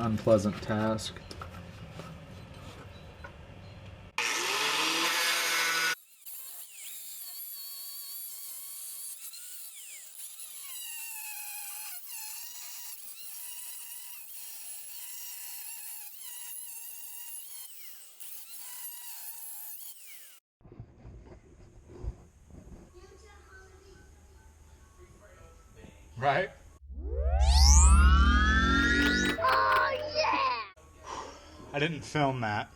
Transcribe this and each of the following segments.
unpleasant task. Right? Oh, yeah! I didn't film that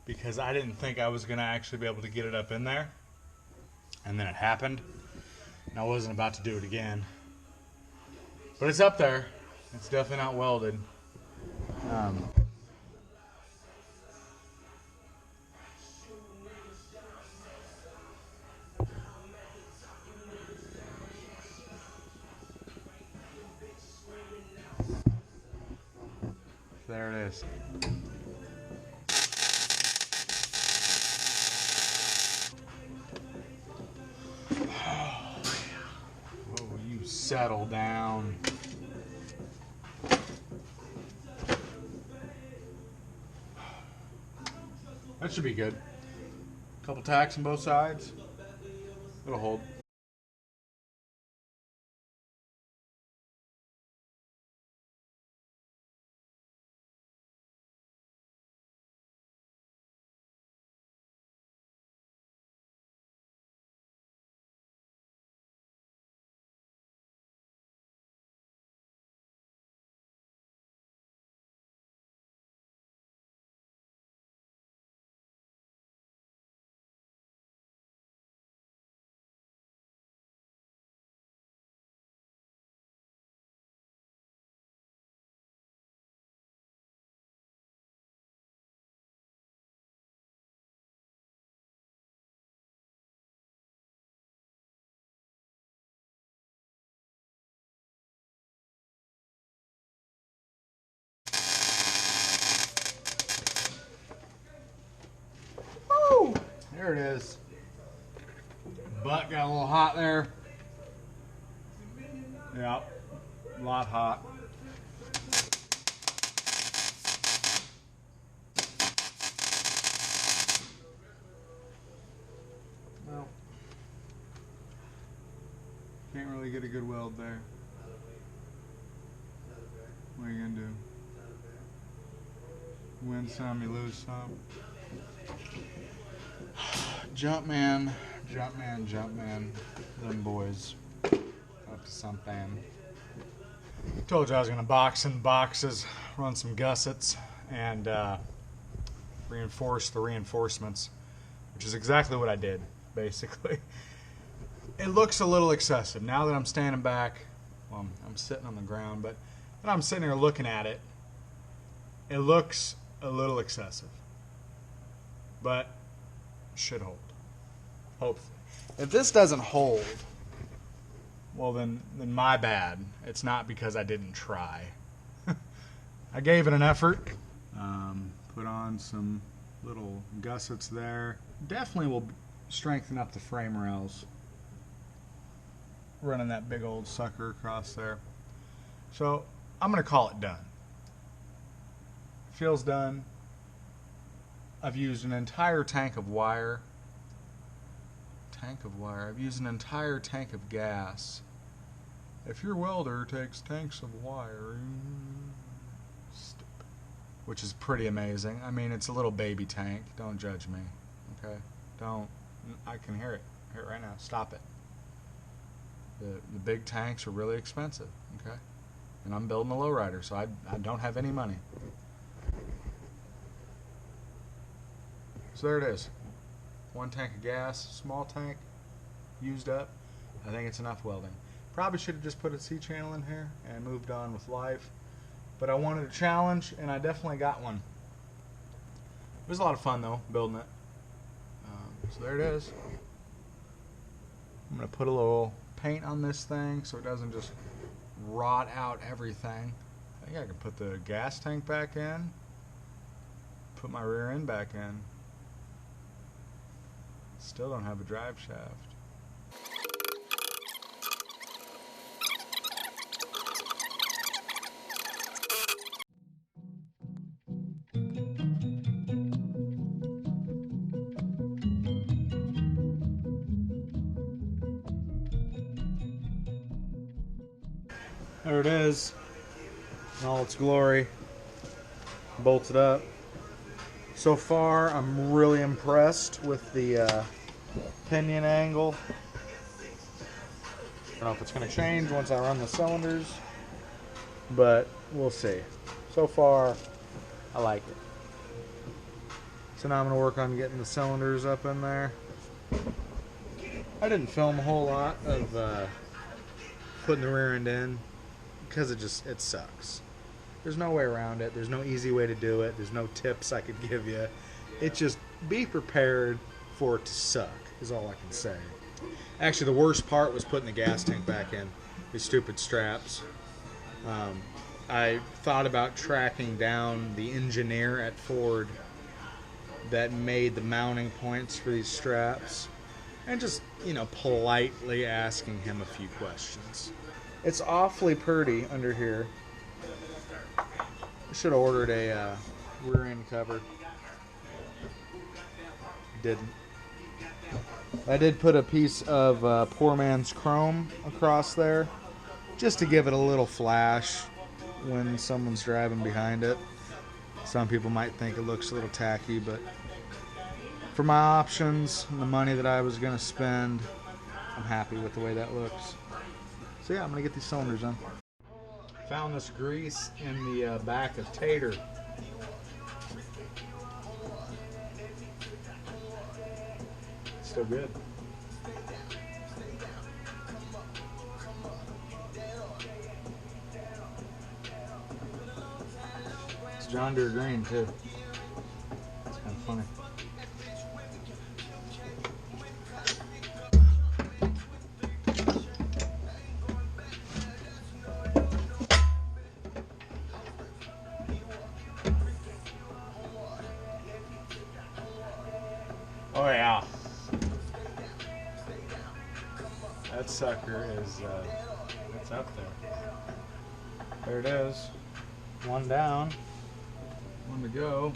because I didn't think I was going to actually be able to get it up in there. And then it happened. And I wasn't about to do it again. But it's up there. It's definitely not welded. There it is. Oh, you settle down. That should be good. Couple tacks on both sides. It'll hold. Woo! There it is. Butt got a little hot there. Yep. A lot hot. Well, can't really get a good weld there. What are you gonna do? Win some, you lose some. Jumpman, Jumpman, Jumpman. Them boys up to something. Told you I was gonna box in boxes, run some gussets, and reinforce the reinforcements, which is exactly what I did, basically. It looks a little excessive. Now that I'm standing back, well, I'm sitting on the ground, but when I'm sitting here looking at it, it looks a little excessive. But should hold. Hopefully. If this doesn't hold, well then my bad. It's not because I didn't try. I gave it an effort. Put on some little gussets there. Definitely will strengthen up the frame rails. Running that big old sucker across there. So I'm going to call it done. Feels done. I've used an entire tank of wire. I've used an entire tank of gas. If your welder takes tanks of wire, stupid. Which is pretty amazing. I mean, it's a little baby tank. Don't judge me. Okay? Don't. I can hear it. Hear it right now. Stop it. The big tanks are really expensive. Okay? And I'm building a lowrider, so I don't have any money. So there it is. One tank of gas, small tank, used up. I think it's enough welding. Probably should have just put a C channel in here and moved on with life. But I wanted a challenge, and I definitely got one. It was a lot of fun, though, building it. So there it is. I'm going to put a little paint on this thing so it doesn't just rot out everything. I think I can put the gas tank back in. Put my rear end back in. Still don't have a drive shaft. There it is, in all its glory, bolted up. So far, I'm really impressed with the pinion angle. I don't know if it's going to change once I run the cylinders, but we'll see. So far, I like it. So now I'm going to work on getting the cylinders up in there. I didn't film a whole lot of putting the rear end in because it sucks. There's no way around it. There's no easy way to do it. There's no tips I could give you. It's just be prepared for it to suck is all I can say. Actually, the worst part was putting the gas tank back in. These stupid straps. I thought about tracking down the engineer at Ford that made the mounting points for these straps and just, politely asking him a few questions. It's awfully pretty under here. I should have ordered a rear end cover. Didn't. I did put a piece of poor man's chrome across there just to give it a little flash when someone's driving behind it. Some people might think it looks a little tacky, but for my options and the money that I was going to spend, I'm happy with the way that looks. So yeah, I'm going to get these cylinders on. Found this grease in the back of Tater. Still good. It's John Deere green too. It's kind of funny. Oh yeah. That sucker is, it's up there. There it is. One down. One to go.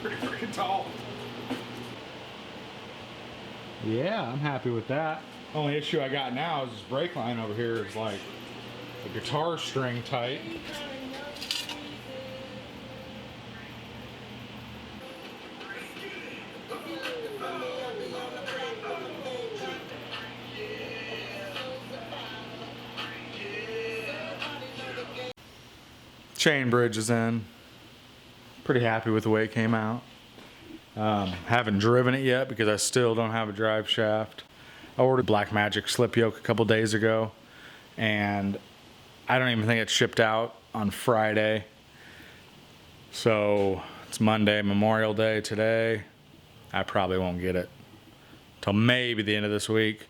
Pretty freaking tall. Yeah, I'm happy with that. Only issue I got now is this brake line over here is like a guitar string tight. Chainbridge is in. Pretty happy with the way it came out. Haven't driven it yet because I still don't have a drive shaft. I ordered Black Magic slip yoke a couple days ago, and I don't even think it shipped out on Friday. So it's Monday, Memorial Day today. I probably won't get it till maybe the end of this week,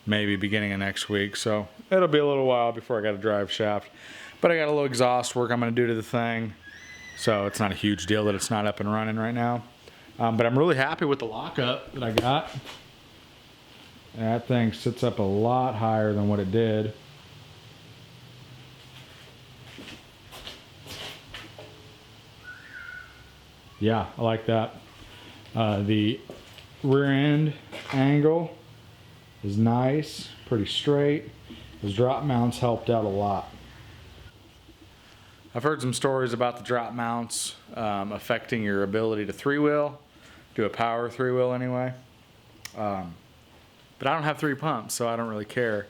maybe beginning of next week. So it'll be a little while before I got a drive shaft. But I got a little exhaust work I'm going to do to the thing. So it's not a huge deal that it's not up and running right now. But I'm really happy with the lockup that I got. That thing sits up a lot higher than what it did. Yeah, I like that. The rear end angle is nice, pretty straight. Those drop mounts helped out a lot. I've heard some stories about the drop mounts affecting your ability to three-wheel, do a power three-wheel anyway. But I don't have 3 pumps, so I don't really care.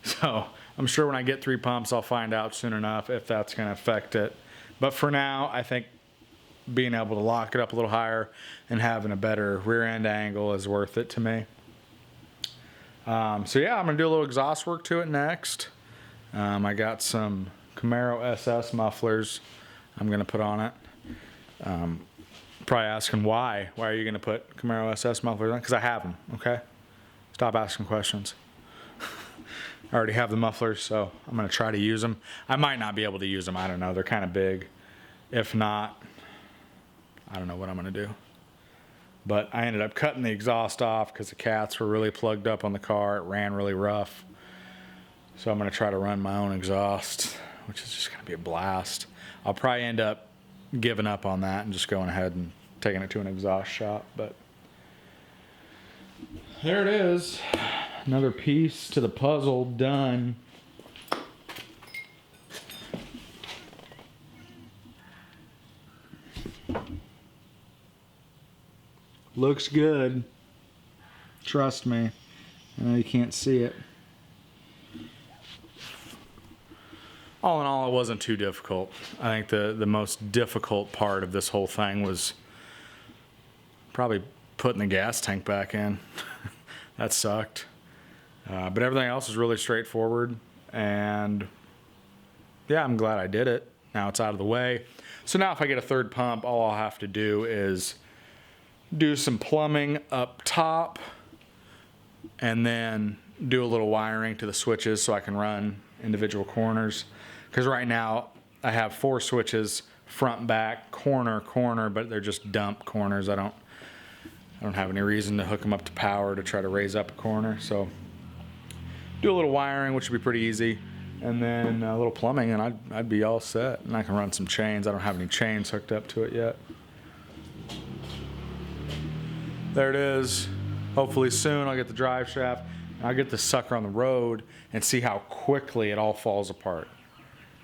So I'm sure when I get 3 pumps, I'll find out soon enough if that's going to affect it. But for now, I think being able to lock it up a little higher and having a better rear end angle is worth it to me. So yeah, I'm going to do a little exhaust work to it next. I got some Camaro Ss Mufflers I'm going to put on it. Probably asking why. Why are you going to put Camaro Ss Mufflers on? Because I have them, okay? Stop asking questions. I already have the mufflers, so I'm going to try to use them. I might not be able to use them. I don't know. They're kind of big. If not, I don't know what I'm going to do. But I ended up cutting the exhaust off because the cats were really plugged up on the car. It ran really rough. So I'm going to try to run my own exhaust, which is just going to be a blast. I'll probably end up giving up on that and just going ahead and taking it to an exhaust shop. But there it is. Another piece to the puzzle done. Looks good. Trust me. I know you can't see it. All in all, it wasn't too difficult. I think the most difficult part of this whole thing was probably putting the gas tank back in. That sucked. But everything else is really straightforward. And yeah, I'm glad I did it. Now it's out of the way. So now if I get a 3rd pump, all I'll have to do is do some plumbing up top and then do a little wiring to the switches so I can run individual corners. Because right now I have 4 switches, front, back, corner, but they're just dump corners. I don't have any reason to hook them up to power to try to raise up a corner. So do a little wiring, which would be pretty easy, and then a little plumbing, and I'd be all set. And I can run some chains. I don't have any chains hooked up to it yet. There it is. Hopefully soon I'll get the drive shaft, and I'll get this sucker on the road and see how quickly it all falls apart.